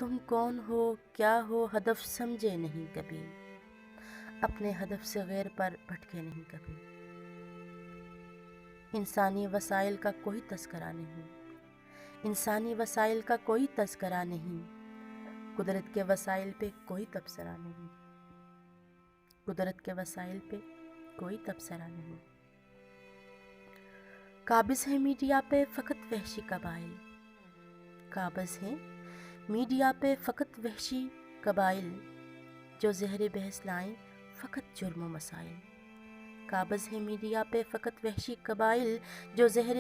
تم کون ہو کیا ہو ہدف سمجھے نہیں کبھی، اپنے ہدف سے غیر پر بھٹکے نہیں کبھی۔ انسانی وسائل کا کوئی تذکرہ نہیں، انسانی وسائل کا کوئی تذکرہ نہیں، قدرت کے وسائل پہ کوئی تبصرہ نہیں، قدرت کے وسائل پہ کوئی تبصرہ نہیں۔ قابض ہے میڈیا پہ فقط وحشی قبائل، قابض ہیں میڈیا پہ فقط وحشی قبائل، جو زہر بحث لائیں فقط جرم و مسائل۔ قابض ہے میڈیا پہ فقط وحشی قبائل، جو زہر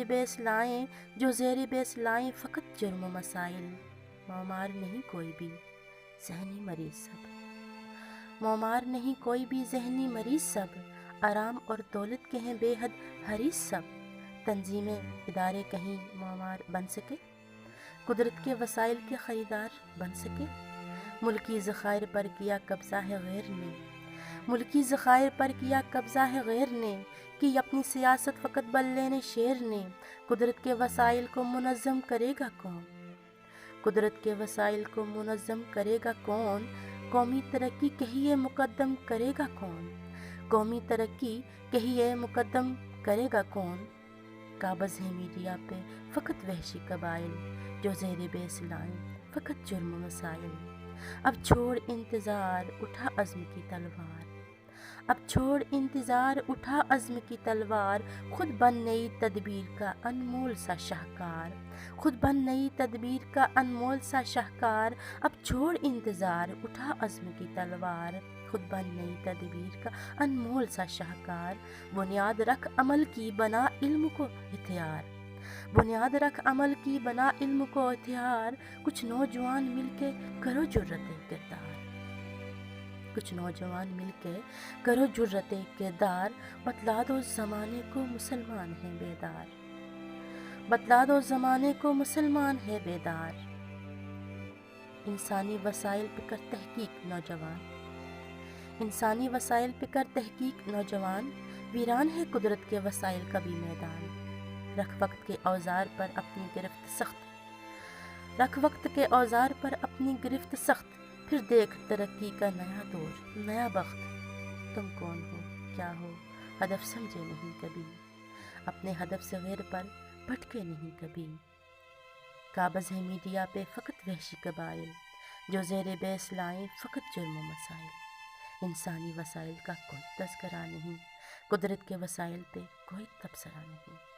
بحث لائیں فقط جرم و مسائل۔ معمار نہیں کوئی بھی ذہنی مریض سب، معمار نہیں کوئی بھی ذہنی مریض سب، آرام اور دولت کے ہیں بے حد حریص سب۔ تنظیمیں ادارے کہیں معمار بن سکے، قدرت کے وسائل کے خریدار بن سکے۔ ملکی ذخائر پر کیا قبضہ ہے غیر نے، ملکی ذخائر پر کیا قبضہ ہے غیر نے، کی اپنی سیاست فقط بلین شیر نے۔ قدرت کے وسائل کو منظم کرے گا کون، قدرت کے وسائل کو منظم کرے گا کون، قومی ترقی کہیے مقدم کرے گا کون، قومی ترقی کہیے مقدم کرے گا کون۔ قابض ہے میڈیا پہ فقط وحشی قبائل، جو زہر بحث لائیں فقط جرم و مسائل۔ اب چھوڑ انتظار اٹھا عزم کی تلوار، اب چھوڑ انتظار اٹھا عزم کی تلوار، خود بن نئی تدبیر کا انمول سا شاہکار، خود بن نئی تدبیر کا انمول سا شاہکار۔ اب چھوڑ انتظار اٹھا عزم کی تلوار، خود بن نئی تدبیر کا انمول سا شاہکار۔ بنیاد رکھ عمل کی بنا علم کو ہتھیار، بنیاد رکھ عمل کی بنا علم کو ہتھیار۔ کچھ نوجوان مل کے کرو جرأت کردار، کچھ نوجوان مل کے کرو جرأت کردار، بتلا دو زمانے کو مسلمان ہے بیدار، بتلا دو زمانے کو مسلمان ہے بیدار۔ انسانی وسائل پہ کر تحقیق نوجوان، انسانی وسائل پہ کر تحقیق نوجوان، ویران ہے قدرت کے وسائل کا بھی میدان۔ رکھ وقت کے اوزار پر اپنی گرفت سخت، رکھ وقت کے اوزار پر اپنی گرفت سخت، پھر دیکھ ترقی کا نیا دور نیا بخت۔ تم کون ہو کیا ہو ہدف سمجھے نہیں کبھی، اپنے ہدف سے غیر پر بھٹکے نہیں کبھی۔ قابض ہے میڈیا پہ فقط وحشی قبائل، جو زیر بحث لائیں فقط جرم و مسائل۔ انسانی وسائل کا کوئی تذکرہ نہیں، قدرت کے وسائل پہ کوئی تبصرہ نہیں۔